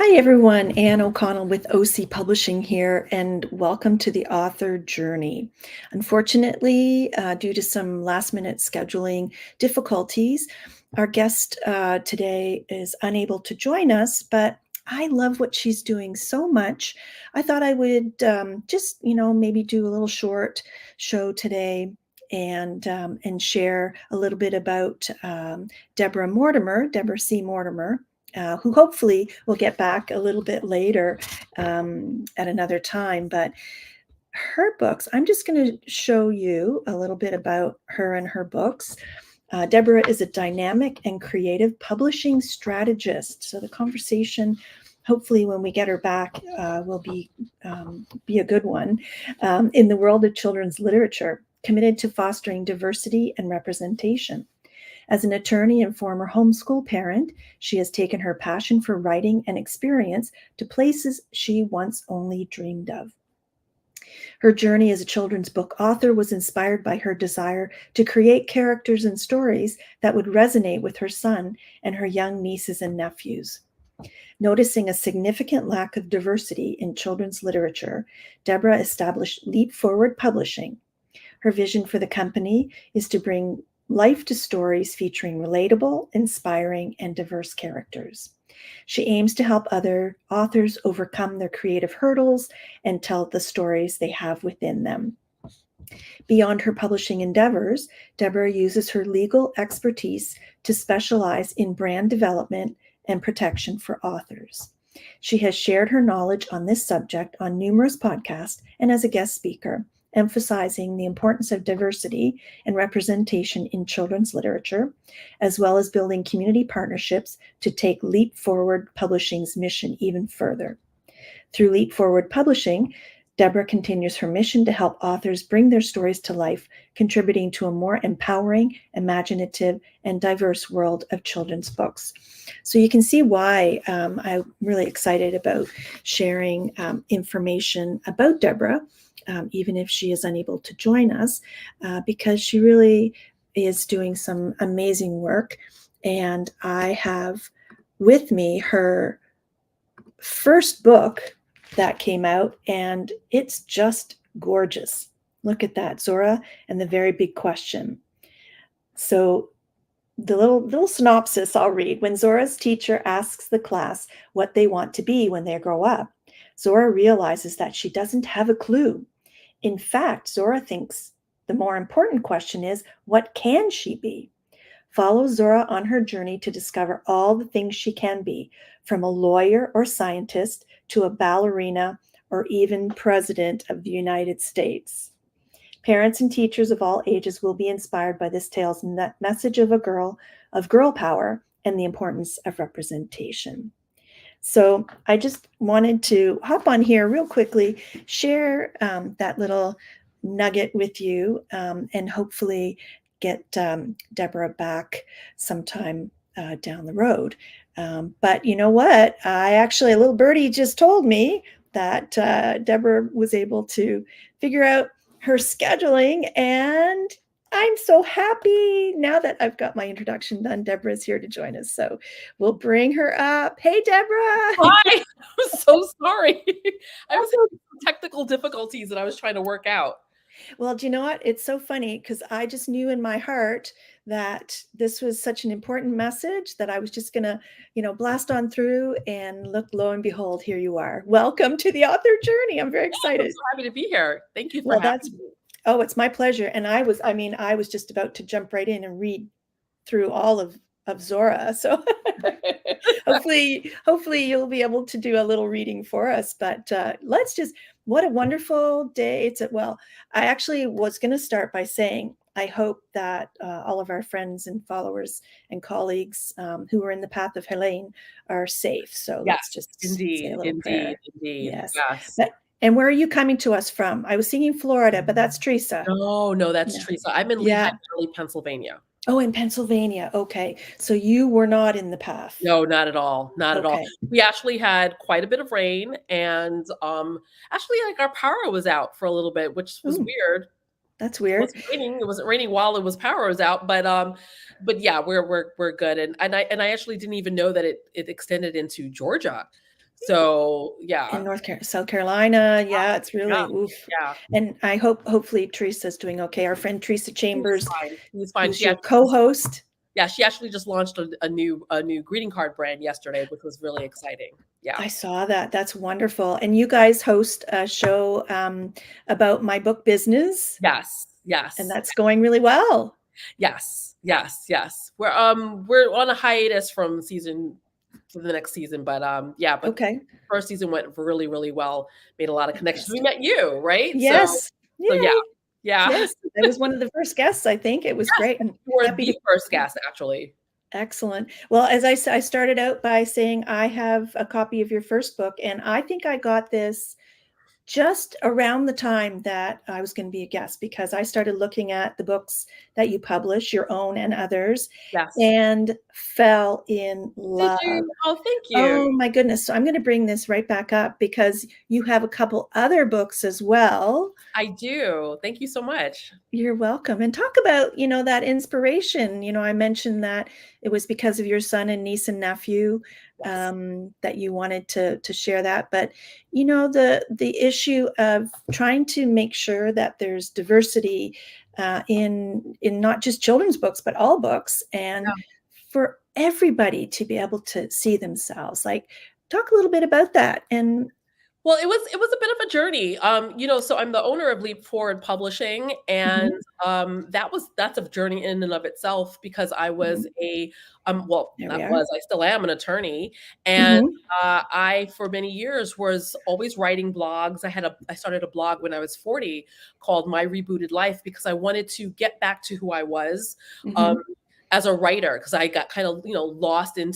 Hi, everyone. Anne O'Connell with OC Publishing here, and welcome to the author journey. Unfortunately, due to some last minute scheduling difficulties, our guest today is unable to join us, but I love what she's doing so much. I thought I would just, maybe do a little short show today and share a little bit about Deborah C. Mortimer, who hopefully will get back a little bit later at another time. But her books, I'm just going to show you a little bit about her and her books. Deborah is a dynamic and creative publishing strategist. So the conversation, hopefully when we get her back, will be a good one. In the world of children's literature, committed to fostering diversity and representation. As an attorney and former homeschool parent, she has taken her passion for writing and experience to places she once only dreamed of. Her journey as a children's book author was inspired by her desire to create characters and stories that would resonate with her son and her young nieces and nephews. Noticing a significant lack of diversity in children's literature, Deborah established Leap Forward Publishing. Her vision for the company is to bring life to stories featuring relatable, inspiring, and diverse characters. She aims to help other authors overcome their creative hurdles and tell the stories they have within them. Beyond her publishing endeavors, Deborah uses her legal expertise to specialize in brand development and protection for authors. She has shared her knowledge on this subject on numerous podcasts and as a guest speaker, emphasizing the importance of diversity and representation in children's literature, as well as building community partnerships to take Leap Forward Publishing's mission even further. Through Leap Forward Publishing, Deborah continues her mission to help authors bring their stories to life, contributing to a more empowering, imaginative, and diverse world of children's books. So you can see why I'm really excited about sharing information about Deborah, even if she is unable to join us, because she really is doing some amazing work. And I have with me her first book that came out, and it's just gorgeous. Look at that, Zora and the Very Big Question. So the little synopsis I'll read. When Zora's teacher asks the class what they want to be when they grow up, Zora realizes that she doesn't have a clue. In fact, Zora thinks the more important question is, what can she be? Follow Zora on her journey to discover all the things she can be, from a lawyer or scientist to a ballerina or even president of the United States. Parents and teachers of all ages will be inspired by this tale's message of girl power and the importance of representation. So I just wanted to hop on here real quickly, share that little nugget with you, and hopefully get Deborah back sometime down the road. But you know what? A little birdie just told me that Deborah was able to figure out her scheduling, and I'm so happy now that I've got my introduction done. Deborah's here to join us, so we'll bring her up. Hey, Deborah. Hi. I'm so sorry. I was having technical difficulties that I was trying to work out. Well, do you know what? It's so funny because I just knew in my heart that this was such an important message that I was just going to, blast on through, and look, lo and behold, here you are. Welcome to the author journey. I'm very excited. I'm so happy to be here. Thank you for Well, having me. Oh, it's my pleasure. And I was just about to jump right in and read through all of Zora. So hopefully you'll be able to do a little reading for us. But what a wonderful day. I actually was going to start by saying, I hope that all of our friends and followers and colleagues who are in the path of Helene are safe. So yes, let's just indeed, say a little prayer. Indeed. Yes. Yes. And where are you coming to us from? I was singing Florida, but that's Teresa. No, that's Teresa. I'm in Lehigh Valley, Pennsylvania. Oh, in Pennsylvania. Okay. So you were not in the path. No, not at all. Not at all. We actually had quite a bit of rain, and actually like our power was out for a little bit, which was weird. That's weird. It wasn't raining while power was out, but yeah, we're good. And I actually didn't even know that it extended into Georgia. So, In yeah. South Carolina, yeah, it's Yeah, really oof. yeah. And hopefully Teresa's doing okay. Our friend Teresa He's Chambers, fine. He's fine. who's your co-host. Yeah, she actually just launched a new greeting card brand yesterday, which was really exciting. Yeah. I saw that. That's wonderful. And you guys host a show about my book business, Yes. and Yes. that's going really well. Yes. Yes. Yes. We're on a hiatus from season for the next season, but yeah, but Okay, first season went really, really well. Made a lot of connections. We fantastic. met you, right? Yes. So yeah. Yay. Yeah. Yes. I was one of the first guests, I think. It was Yes. great. And You were happy to. the first guest, actually. Excellent. Well, as I said, I started out by saying I have a copy of your first book, and I think I got this just around the time that I was going to be a guest because I started looking at the books that you publish, your own and others, Yes. and fell in Did love. you? Oh, thank you. Oh my goodness. So I'm going to bring this right back up because you have a couple other books as well. I do. Thank you so much. You're welcome. And talk about, that inspiration. I mentioned that it was because of your son and niece and nephew Yes. that you wanted to share that. But the issue of trying to make sure that there's diversity in not just children's books, but all books, and for everybody to be able to see themselves. Like, talk a little bit about that. And Well, it was a bit of a journey. So I'm the owner of Leap Forward Publishing, and mhm, that's a journey in and of itself because I was mhm, there we not are. was, I still am an attorney, and Hmm. I for many years was always writing blogs. I started a blog when I was 40 called My Rebooted Life because I wanted to get back to who I was. Um, Hmm. as a writer, because I got kind of lost in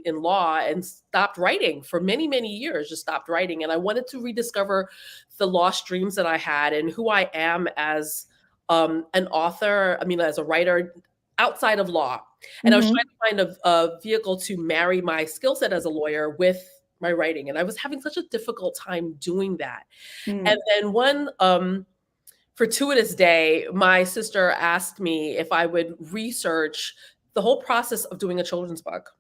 law and stopped writing for many years, just stopped writing, and I wanted to rediscover the lost dreams that I had and who I am as an author. I mean, as a writer outside of law, and I was Hmm. trying to find a vehicle to marry my skill set as a lawyer with my writing, and I was having such a difficult time doing that. And Mm. then one fortuitous day, my sister asked me if I would research the whole process of doing a children's book.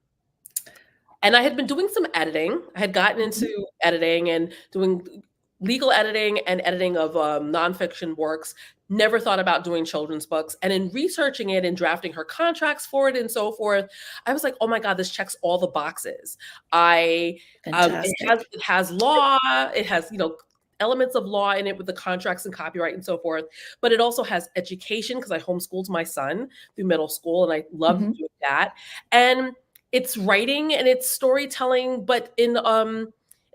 And I had been doing some editing. I had gotten Mhm. into editing and doing legal editing and editing of nonfiction works. Never thought about doing children's books. And in researching it and drafting her contracts for it and so forth, I was like, oh my God, this checks all the boxes. I it has Fantastic. it has law, it has elements of law in it with the contracts and copyright and so forth. But it also has education because I homeschooled my son through middle school and I loved Mhm. doing that. And it's writing and it's storytelling, but in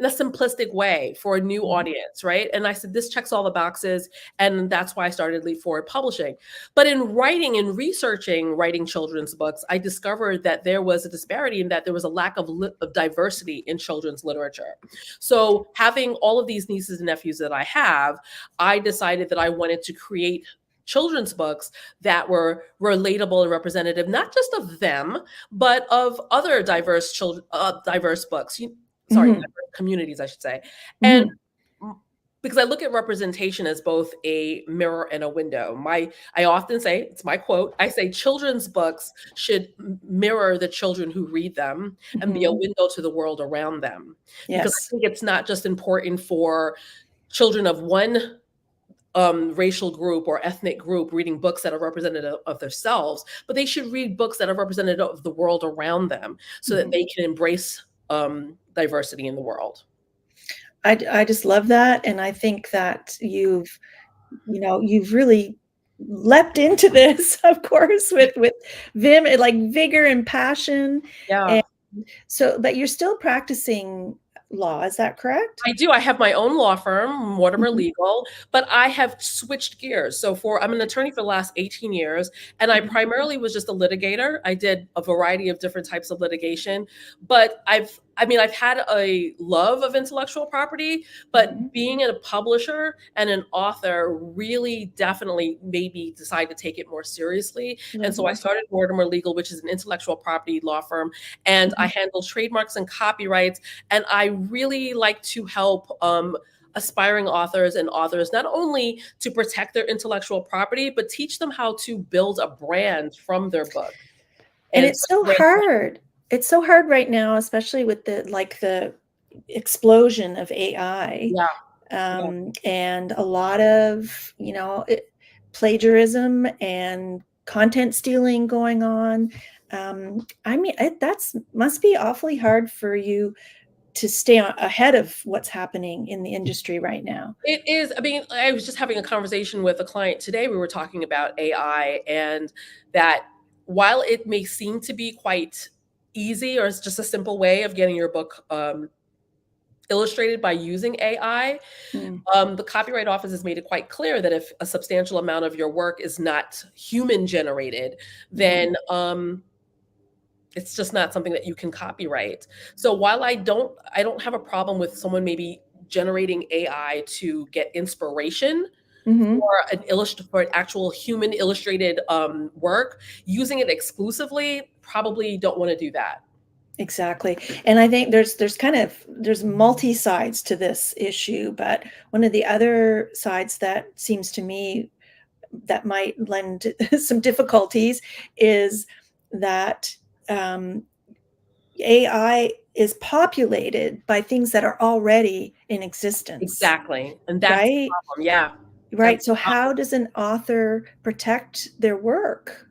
a simplistic way for a new Mhm. audience, right? And I said, this checks all the boxes. And that's why I started Leap Forward Publishing. But in writing and researching writing children's books, I discovered that there was a disparity and that there was a lack of diversity in children's literature. So having all of these nieces and nephews that I have, I decided that I wanted to create children's books that were relatable and representative, not just of them, but of other diverse children, diverse books. Sorry, Mhm. diverse communities, I should say. And Mhm. because I look at representation as both a mirror and a window. I often say, it's my quote, I say children's books should mirror the children who read them and be a Mhm. window to the world around them. Because I Yes. think it's not just important for children of one racial group or ethnic group reading books that are representative of themselves, but they should read books that are representative of the world around them so that Mhm. they can embrace diversity in the world. I just love that, and I think that you've really leapt into this, of course, with vim like vigor and passion, Yeah. and so but you're still practicing law, is that correct? I do. I have my own law firm, Mortimer Mhm. Legal, but I have switched gears. I'm an attorney for the last 18 years, and I Mhm. primarily was just a litigator. I did a variety of different types of litigation, but I've had a love of intellectual property, Mhm. but being a publisher and an author really definitely made me decide to take it more seriously. And so I Mhm. started Mortimer Legal, which is an intellectual property law firm, and I Mhm. handle trademarks and copyrights, and I really like to help aspiring authors and authors not only to protect their intellectual property, but teach them how to build a brand from their book. And And it's so hard. It's so hard right now, especially with the explosion of AI, Yeah. Yeah. and a lot of, plagiarism and content stealing going on. I mean, that's must be awfully hard for you to stay ahead of what's happening in the industry right now. It is. I mean, I was just having a conversation with a client today. We were talking about AI, and that while it may seem to be quite easy, or it's just a simple way of getting your book illustrated by using AI, Mm, the Copyright Office has made it quite clear that if a substantial amount of your work is not human generated, mhm, then it's just not something that you can copyright. So while I don't have a problem with someone maybe generating AI to get inspiration mhm. for an actual human illustrated work, using it exclusively, probably don't want to do that. Exactly. And I think there's multi sides to this issue, but one of the other sides that seems to me that might lend some difficulties is that um, AI is populated by things that are already in existence, Exactly. And that's the right? problem. Yeah. Right. That's So how does an author protect their work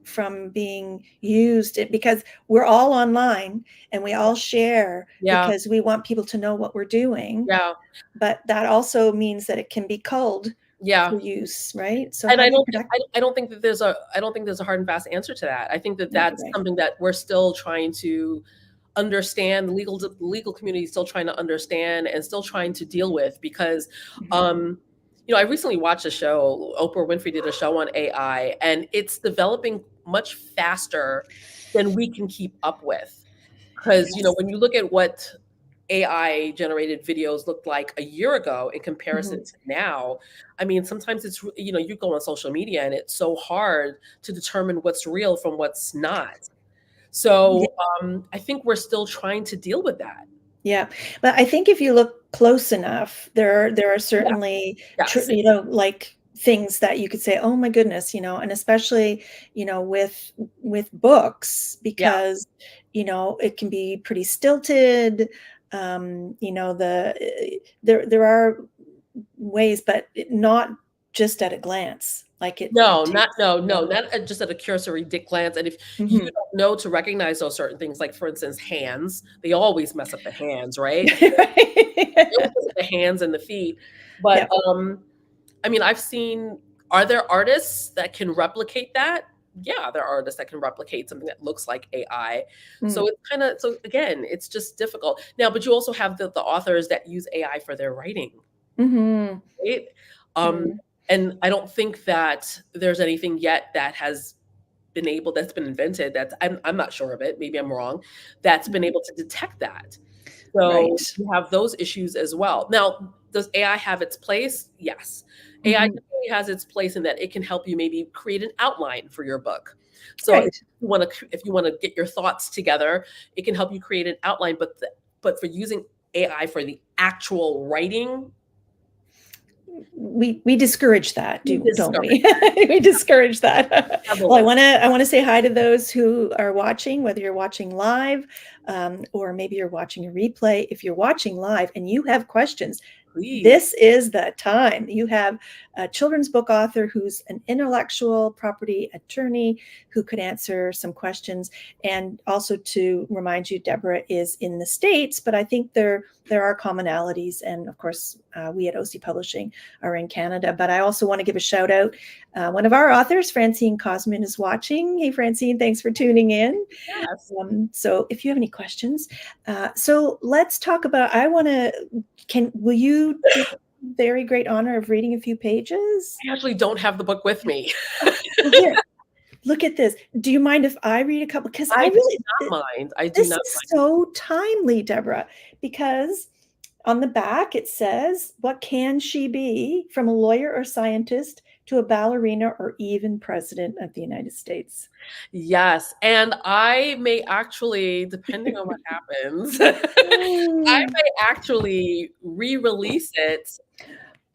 from being used? Because we're all online and we all share yeah. because we want people to know what we're doing. Yeah. But that also means that it can be culled Yeah. for use, right? So And how I do you don't protect? I don't think that there's a hard and fast answer to that. I think that Yeah, that's right. something that we're still trying to understand. The legal community is still trying to understand and still trying to deal with, because Mhm. um I recently watched a show. Oprah Winfrey did a show on AI, and it's developing much faster than we can keep up with. Because Yes. when you look at what AI generated videos looked like a year ago in comparison Mhm. to now, I mean, sometimes you go on social media and it's so hard to determine what's real from what's not. So I think we're still trying to deal with that. Yeah, but I think if you look close enough, there are Yeah. certainly Yes. like things that you could say, "Oh my goodness," and especially, with books Yeah. because, it can be pretty stilted. There are ways, but not just at a glance. Like it No, not takes, no, no, not just at a cursory glance. And if you Mhm. don't know to recognize those certain things, like for instance, hands, they always mess up the hands, right? They always Right. mess up the hands and the feet. But Yep. I mean, are there artists that can replicate that? Yeah, there are artists that can replicate something that looks like AI. So Mm. so again, it's just difficult. Now, but you also have the authors that use AI for their writing, Mhm. right? Um, Mm. and I don't think that there's anything yet that's been invented, I'm not sure of it, maybe I'm wrong, that's been Mhm. able to detect that. So Right. you have those issues as well. Now, does AI have its place? Yes. AI Mhm. definitely has its place in that it can help you maybe create an outline for your book. So Right. if you want to get your thoughts together, it can help you create an outline. But for using AI for the actual writing, We discourage that, we don't discourage we? We discourage that. Well, I heavily. wanna I wanna say hi to those who are watching, whether you're watching live, or maybe you're watching a replay. If you're watching live and you have questions, Please, this is the time. You have a children's book author who's an intellectual property attorney who could answer some questions. And also to remind you, Deborah is in the States, but I think there are commonalities. And of course, we at OC Publishing are in Canada. But I also want to give a shout out. One of our authors, Francine Cosman, is watching. Hey, Francine, thanks for tuning in. yes. So if you have any questions, so let's talk about, I want to, will you do the very great honor of reading a few pages? I actually don't have the book with me. Oh, well, here, look at this. Do you mind if I read a couple? Because I I do really, not mind. I do this not is so timely, Deborah, because on the back it says, what can she be, from a lawyer or scientist to a ballerina or even president of the United States? Yes, and I may actually, depending on what happens, I Mm. may actually re-release it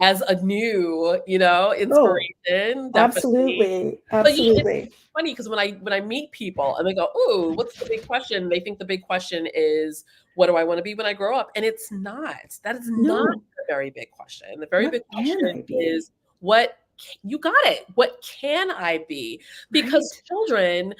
as a new, Oh, inspiration, definitely. absolutely. But it's Absolutely. funny because when I meet people and they go, "Ooh, what's the big question?" They think the big question is, "What do I want to be when I grow up?" And it's not. That is not No. the very big question. The very What big can question I be? is, you got it. What can I be? Because Right. children,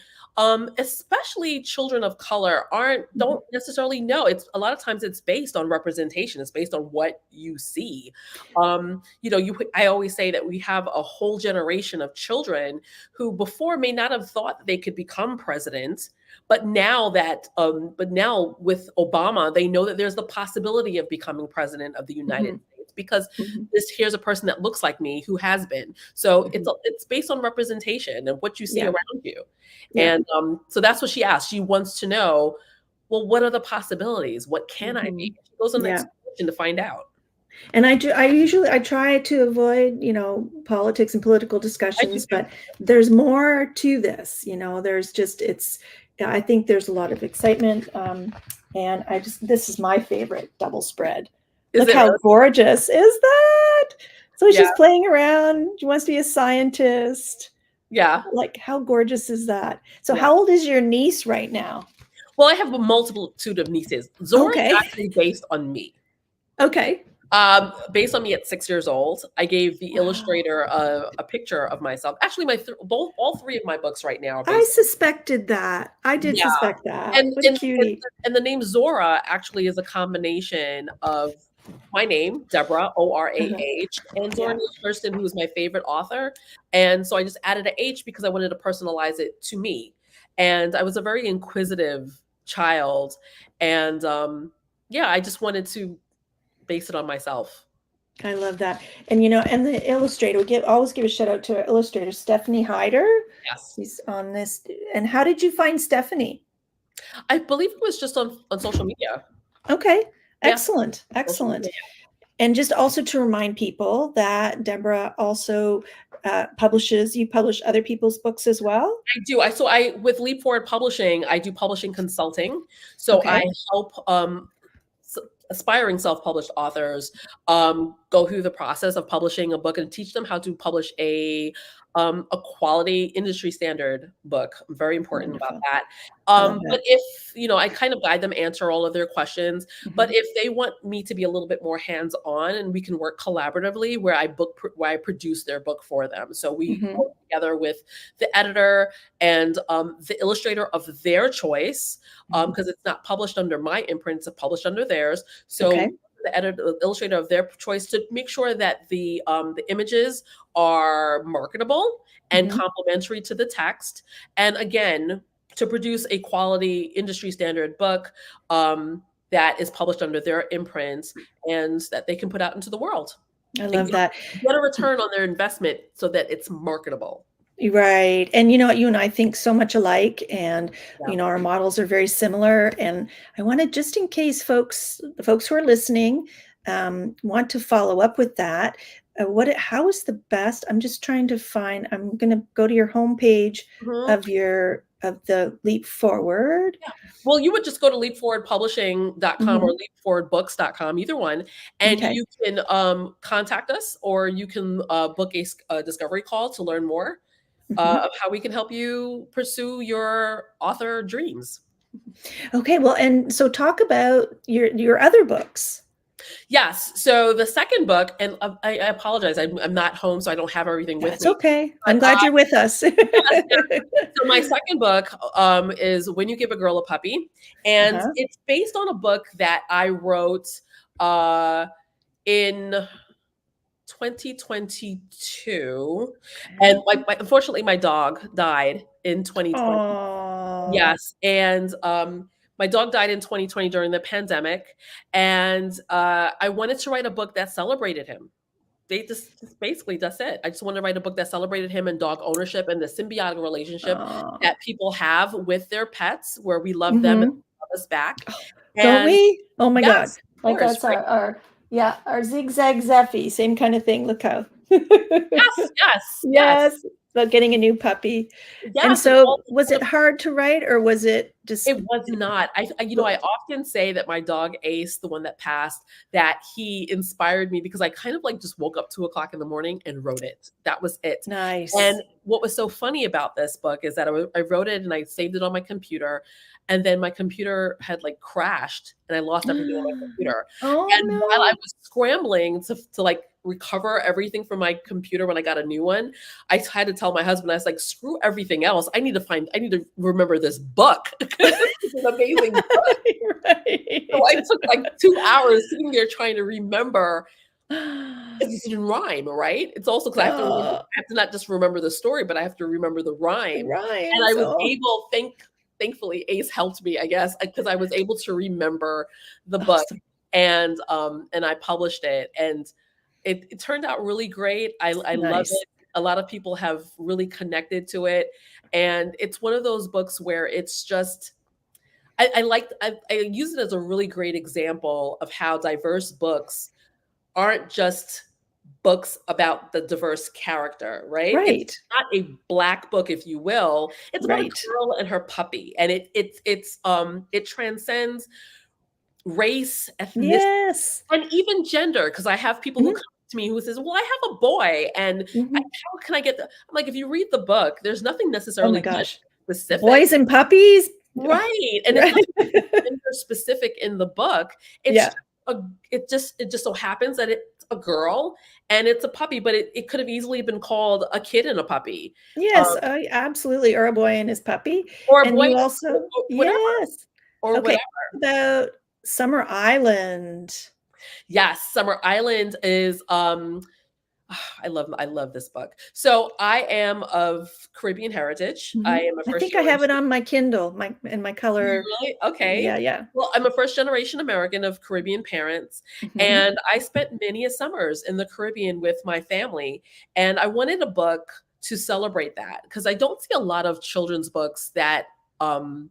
especially children of color, Mhm. don't necessarily know. It's a lot of times it's based on representation. It's based on what you see. I always say that we have a whole generation of children who before may not have thought that they could become president, but now with Obama, they know that there's the possibility of becoming president of the United Mhm. States because Mhm. here's a person that looks like me who has been. So Mhm. it's based on representation and what you see Yeah. around you. Yeah. And so that's what she asked. She wants to know, well, what are the possibilities? What can I be? Mhm. She goes on an Yeah. expedition to find out. And I try to avoid, politics and political I do discussions, too. but there's more to this, there's just, I think there's a lot of excitement. And this is my favorite double spread. Is Look it how really? gorgeous is that? So Yeah. she's playing around. She wants to be a scientist. Yeah. Like, how gorgeous is that? So Yeah. how old is your niece right now? Well, I have a multitude of nieces. Zora is Okay. actually based on me. Okay. Based on me at 6 years old, I gave the Wow. illustrator a picture of myself. Actually, all three of my books right now are I based. suspected that. I did Yeah, suspect that. and What a and and, cutie. and the name Zora actually is a combination of my name, Deborah, Uh-huh. Orah, and Zora Yeah. Neale Hurston, who is my favorite author. And so I just added a H because I wanted to personalize it to me. And I was a very inquisitive child, and yeah, I just wanted to base it on myself. I love that. And the illustrator, always give a shout out to our illustrator, Stephanie Hyder. Yes. She's on this. And how did you find Stephanie? I believe it was just on social media. Okay. Yeah, Excellent. social Excellent. media. And just also to remind people that Deborah also you publish other people's books as well. I do. I with Leap Forward Publishing, I do publishing consulting. So I Okay. help s- aspiring self-published authors go through the process of publishing a book and teach them how to publish a quality industry standard book. I'm very important about Wonderful. that. I love But that. if I kind of guide them, answer all of their questions. But Mhm. if they want me to be a little bit more hands-on and we can work collaboratively, where I produce their book for them, so we Mhm. work together with the editor and the illustrator of their choice, Mhm. because it's not published under my imprint, it's published under theirs. So Okay. the editor, the illustrator of their choice to make sure that the images are marketable and Mhm. complementary to the text. And again, to produce a quality industry standard book that is published under their imprint and that they can put out into the world I and love that. get a return on their investment so that it's marketable. Right. And what, you and I think so much alike, and Yeah. our models are very similar. And I wanted, just in case the folks who are listening, want to follow up with that. How is the best? I'm just trying to find. I'm going to go to your homepage Mhm. of the Leap Forward. Yeah. Well, you would just go to leapforwardpublishing.com or Hmm. leapforwardbooks.com, either one, and Okay. you can contact us or you can book a discovery call to learn more Hmm. of how we can help you pursue your author dreams. Okay. Well, and so talk about your other books. Yes. So the second book, and I apologize, I'm not home, so I don't have everything with That's me. okay. But I'm glad you're with us. yes, so my second book is When You Give a Girl a Puppy, and Uh-huh. it's based on a book that I wrote uh, in 2022, and Okay. unfortunately my dog died in 2020. Oh. Yes, and my dog died in 2020 during the pandemic, and I wanted to write a book that celebrated him. Just basically that's it. I just wanted to write a book that celebrated him and dog ownership and the symbiotic relationship Oh. that people have with their pets, where we love them and Mhm. they love us back. Don't And we? Oh my God. yes, of Like course, that's right? our zigzag Zeffy, same kind of thing. Look how. Yes, yes, yes, Yes, about getting a new puppy. And yes, and so all was the it hard to write or was it just It was not. I good? often say that my dog Ace, the one that passed, that he inspired me because I kind of like just woke up 2 o'clock in the morning and wrote it. That was it. Nice. And what was so funny about this book is that I wrote it and I saved it on my computer, and then my computer had like crashed and I lost everything on my computer. Oh, And while I no. was scrambling to like recover everything from my computer when I got a new one, I had to tell my husband, I was like, screw everything else. I need to remember this book. It's an amazing book. So I Right. took like 2 hours sitting there trying to remember, 'cause it didn't rhyme, right? It's also because Oh, I have to not just remember the story, but I have to remember the it rhyme. And I rhymes. was Oh, able, thankfully, Ace helped me, I guess, because I was able to remember the book, awesome. and I published it, and it turned out really great. I love Nice. it. A lot of people have really connected to it, and it's one of those books where it's just I use it as a really great example of how diverse books aren't just books about the diverse character, right? It's Right. not a black book, if you will. It's about a Right. girl and her puppy, and it transcends race, ethnicity, Yes. and even gender. Because I have people who Mhm, come to me who says, "Well, I have a boy, and mhm. how can I get the?" I'm like, if you read the book, there's nothing Oh my necessarily gender gosh. specific. Boys and puppies? Right, and it's Right. not gender specific in the book. It's Yeah. just a it just so happens that it's a girl and it's a puppy, but it could have easily been called a kid and a puppy, Yes, um, absolutely, or a boy and his puppy, or a and boy you also or whatever, yes. or Okay, whatever. about Summer Island. Yes, Summer Island is, I love this book. So, I am of Caribbean heritage. I Mhm. am a I first think I have generation. it on my Kindle, my in my Do you color really? Okay. yeah, yeah. Well, I'm a first generation American of Caribbean parents, Mhm, and I spent many a summers in the Caribbean with my family, and I wanted a book to celebrate that because I don't see a lot of children's books that, um,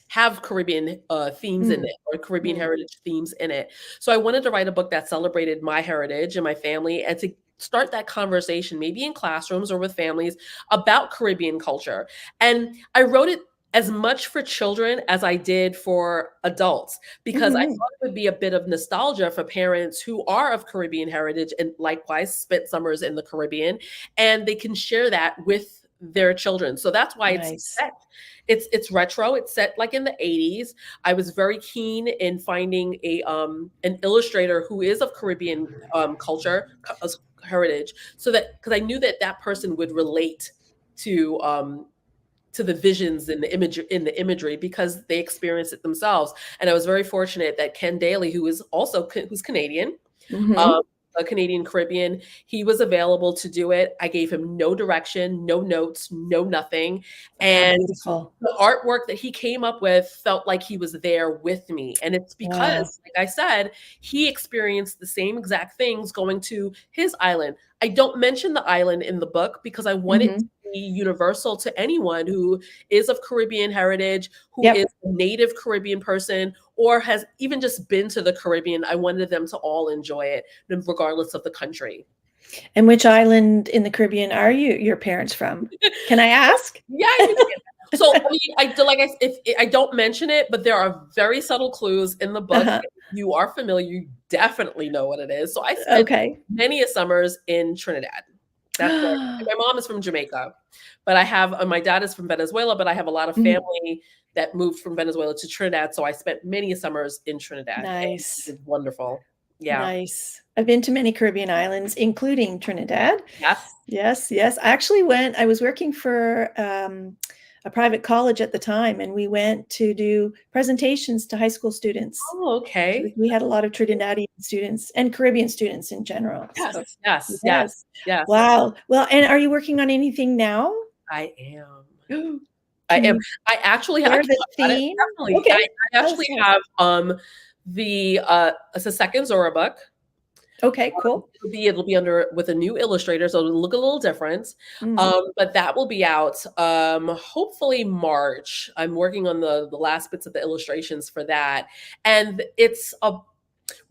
have Caribbean, themes in mm, it or Caribbean mm, heritage themes in it. So I wanted to write a book that celebrated my heritage and my family and to start that conversation, maybe in classrooms or with families about Caribbean culture. And I wrote it as much for children as I did for adults because I mhm. thought it would be a bit of nostalgia for parents who are of Caribbean heritage and likewise spent summers in the Caribbean, and they can share that with their children. So that's why it's Nice. set it's retro. It's set like in the 80s. I was very keen in finding an illustrator who is of Caribbean culture heritage, so that because I knew that that person would relate to um, to the visions and the imagery because they experienced it themselves. And I was very fortunate that Ken Daly, who is also who's Canadian, um, Mhm. a Canadian Caribbean. He was available to do it. I gave him no direction, no notes, no nothing. How And beautiful. the artwork that he came up with felt like he was there with me. And it's Wow. because, like I said, he experienced the same exact things going to his island. I don't mention the island in the book because I want it to Mhm. be universal to anyone who is of Caribbean heritage, who is Yep. a native Caribbean person, or has even just been to the Caribbean. I wanted them to all enjoy it, regardless of the country. And which island in the Caribbean are your parents from? Can I ask? Yeah, you can. So, I mean, I do like if I don't mention it, but there are very subtle clues in the book. Uh-huh. If you are familiar, you definitely know what it is. So I spent Okay. many a summers in Trinidad. That's where and my mom is from Jamaica, but I have my dad is from Venezuela, but I have a lot of Mhm. family that moved from Venezuela to Trinidad. So I spent many summers in Trinidad, and Nice. it's wonderful. Yeah. Nice. I've been to many Caribbean islands, including Trinidad. Yes. Yes, yes. I was working for a private college at the time, and we went to do presentations to high school students. Oh, So okay. we had a lot of Trinidadian students and Caribbean students in general. So, Yes. Yes. Yes. yes. Yes. Wow. Well, and are you working on anything now? I am. I Can am. you I share can the talk about it, theme? definitely. Okay. I Tell us, actually tell us. have, it's a second Zora book. Okay, cool. It'll be under with a new illustrator, so it'll look a little different. Mhm. But that will be out, hopefully March. I'm working on the last bits of the illustrations for that, and it's a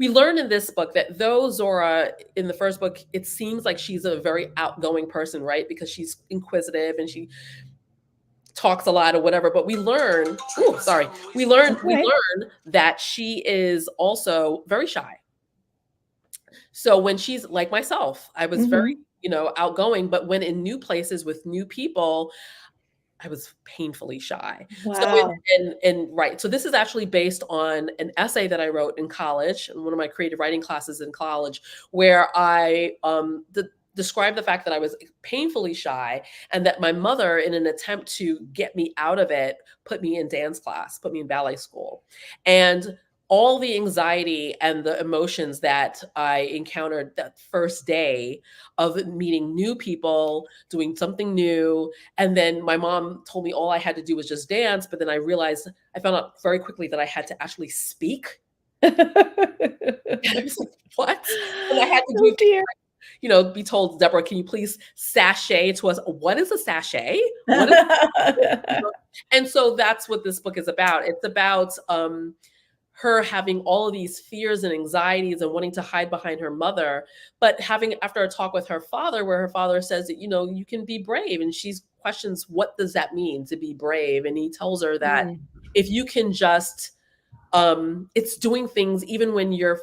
we learn in this book that though Zora in the first book, it seems like she's a very outgoing person, right? Because she's inquisitive and she talks a lot or whatever. But we learn, ooh, sorry, That's we right. learn that she is also very shy. So when she's like myself, I was very, Hmm. outgoing, but when in new places with new people, I was painfully shy. So Wow. right. So this is actually based on an essay that I wrote in college, in one of my creative writing classes in college, where I described the fact that I was painfully shy and that my mother, in an attempt to get me out of it, put me in dance class, put me in ballet school. And all the anxiety and the emotions that I encountered that first day of meeting new people, doing something new, and then my mom told me all I had to do was just dance, but then I found out very quickly that I had to actually speak. And I was like, "What?" And I had to Oh do dear. be told, "Deborah, can you please sashay to us?" What is a sashay? What is you know? And so that's what this book is about. It's about, her having all of these fears and anxieties and wanting to hide behind her mother, but having after a talk with her father where her father says that, you can be brave, and she questions, what does that mean to be brave? And he tells her that Mm, if you can just it's doing things even when you're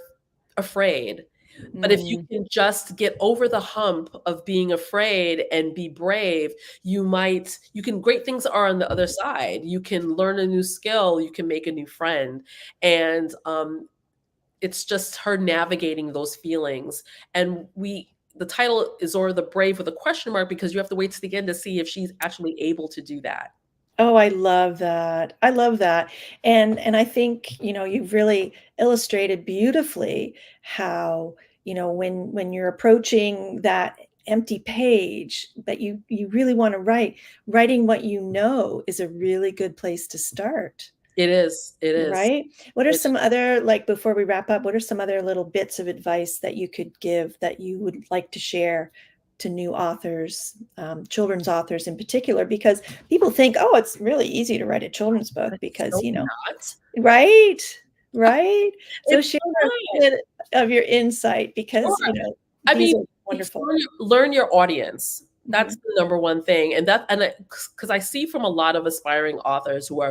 afraid. But if you mm. can just get over the hump of being afraid and be brave, great things are on the other side. You can learn a new skill, you can make a new friend. And it's just her navigating those feelings. And the title is Zora the Brave with a question mark because you have to wait to the end to see if she's actually able to do that. Oh, I love that. I love that. And I think, you've really illustrated beautifully how, when you're approaching that empty page that you really want to writing what you know is a really good place to start. It is. It is. Right? What are It, some other, like, before we wrap up, what are some other little bits of advice that you could give that you would like to share to new authors, children's authors in particular? Because people think, oh, it's really easy to write a children's book it's because, so not. right? Right? So It's share a not. bit of your insight Sure. because, I these mean, are it's wonderful. learn your audience. That's Mhm. the number one thing, and because I see from a lot of aspiring authors who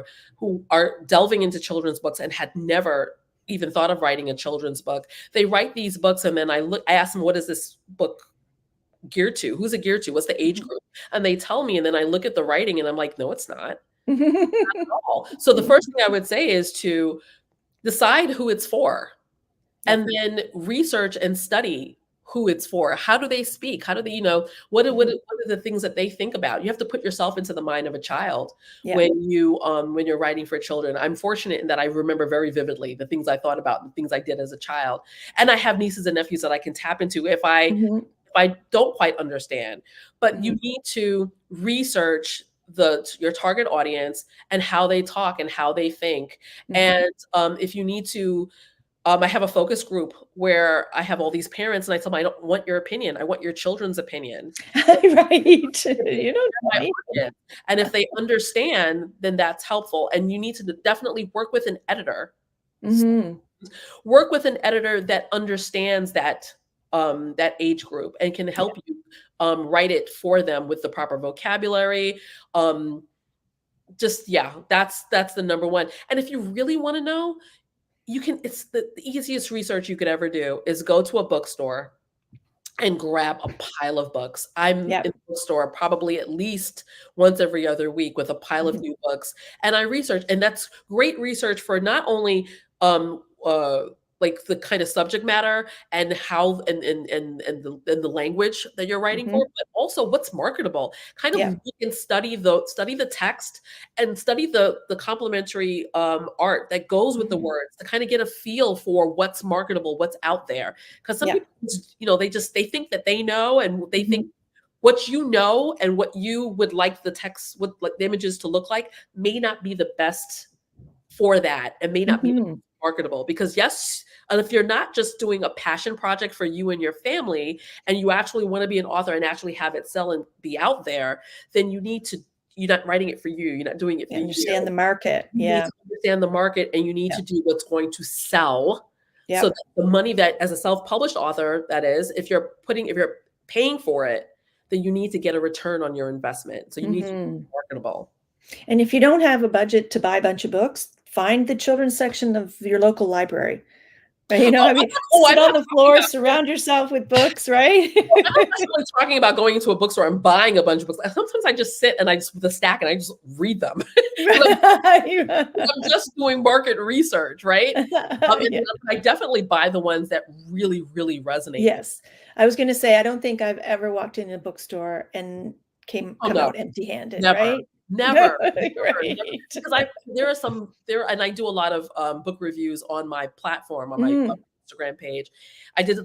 are delving into children's books and had never even thought of writing a children's book. They write these books, and then I ask them, "What is this book geared to? Who's it geared to? What's the age Mhm. group?" And they tell me, and then I look at the writing, and I'm like, "No, it's not at all." So the first thing I would say is to decide who it's for. Yep. And then research and study who it's for. How do they speak? How do they, Mhm. what are the things that they think about? You have to put yourself into the mind of a child Yeah. when you're writing for children. I'm fortunate in that I remember very vividly the things I thought about, the things I did as a child. And I have nieces and nephews that I can tap into Mhm. if I don't quite understand. But you Mhm. need to research your target audience and how they talk and how they think. Mhm. And if you need to I have a focus group where I have all these parents, and I tell them, "I don't want your opinion. I want your children's opinion." Right. They're You don't know my me. audience, and if they understand, then that's helpful. And you need to definitely work with an editor. Mhm. Work with an editor that understands that age group and can Yeah. help you write it for them with the proper vocabulary. Um, just yeah, that's the number one. And if you really want to know, it's the easiest research you could ever do is go to a bookstore and grab a pile of books. I'm Yep. in the bookstore probably at least once every other week with a pile of Mhm. new books, and I research, and that's great research for not only um like the kind of subject matter and how and the language that you're writing for, Mhm. but also what's marketable. Kind of Yeah. look and study the text and study the complementary art that goes with the Mhm. words to kind of get a feel for what's marketable, what's out there. Because some Yeah. people they think that they know, and they think Mhm. what you know and what you would like the text, what like the images to look like, may not be the best for that, and may not be the Mhm. most marketable. Because yes, and if you're not just doing a passion project for you and your family, and you actually want to be an author and actually have it sell and be out there, then you're not writing it for you. You're not doing it You for you. understand the market. You need Yeah. to understand the market, and you need Yeah. to do what's going to sell, So Yep. the money that, as a self-published author, that is, if you're paying for it, then you need to get a return on your investment. So you need to be Hmm. marketable. And if you don't have a budget to buy a bunch of books, find the children's section of your local library. Right? You know, I mean, I'm sit on not the talking floor, about surround yourself with books, right? I'm not necessarily talking about going into a bookstore and buying a bunch of books. Sometimes I just sit and I just with a stack and I just read them because I'm Right. just doing market research, right? And Yeah. I definitely buy the ones that really, really resonate with. Yes. I was going to say, I don't think I've ever walked in a bookstore and Oh come no, out empty-handed, never, right? never, never, never. Right. Because there are some there, and I do a lot of book reviews on my platform, on my Mm, Instagram page. I did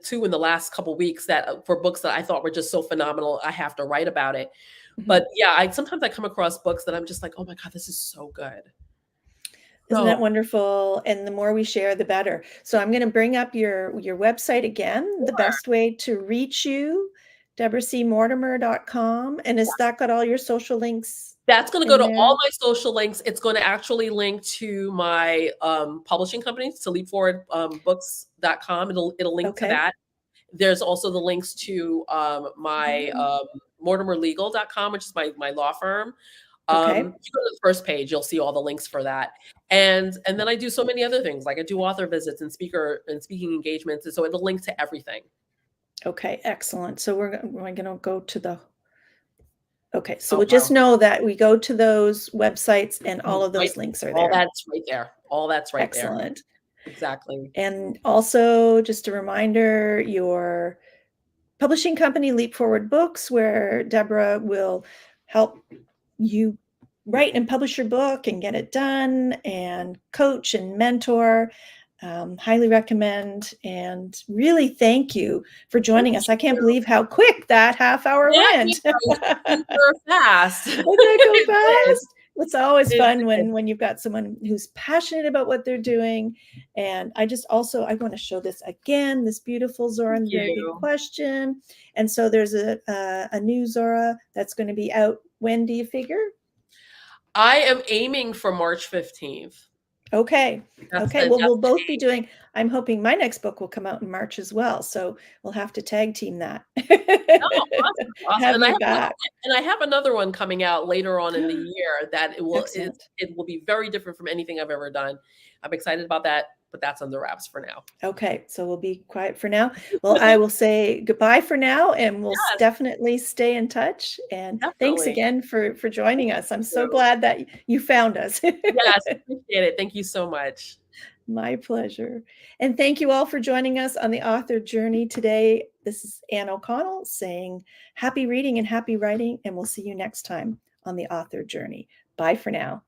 two in the last couple weeks that for books that I thought were just so phenomenal. I have to write about it. mhm. But yeah, I sometimes I come across books that I'm just like, oh my God, this is so good. Isn't So that wonderful? And the more we share, the better. So I'm going to bring up your website again. The sure. best way to reach you, deborahcmortimer.com. And has that got all your social links That's gonna go in to there? all my social links. It's gonna actually link to my, publishing company, to leapforwardbooks.com. It'll link to Okay. that. There's also the links to, my, mortimerlegal.com, which is my law firm. Okay. If you go to the first page, you'll see all the links for that. And then I do so many other things, like I do author visits and speaking engagements, and so it'll link to everything. Okay. Excellent. So we're going to go to the Okay, so Oh, we'll just wow. know that we go to those websites and all of Right, those links are all there. that's right there. All that's right there. Excellent. Exactly. And also, just a reminder, your publishing company, Leap Forward Books, where Deborah will help you write and publish your book and get it done and coach and mentor. Highly recommend and really thank you for Thank joining us. I can't you. believe how quick that half hour That went. goes super fast. Doesn't that go It did. fast? It's always It fun did. when you've got someone who's passionate about what they're doing. And I want to show this again, this beautiful Zora Thank and the very big you. question. And so there's a new Zora that's going to be out. When do you figure? I am aiming for March 15th. Okay. That's Okay. the Well, that's we'll the both be aim. doing, I'm hoping my next book will come out in March as well. So we'll have to tag team that. Oh, awesome, awesome. Have you back. And I have another one coming out later on in the year that Excellent. it will be very different from anything I've ever done. I'm excited about that, but that's under wraps for now. Okay, so we'll be quiet for now. Well, I will say goodbye for now, and we'll Yes, definitely stay in touch. And thanks definitely. again for joining us. I'm so So, glad that you found us. yes, appreciate it. Thank you so much. My pleasure. And thank you all for joining us on the author journey today. This is Anne O'Connell saying happy reading and happy writing, and we'll see you next time on the author journey. Bye for now.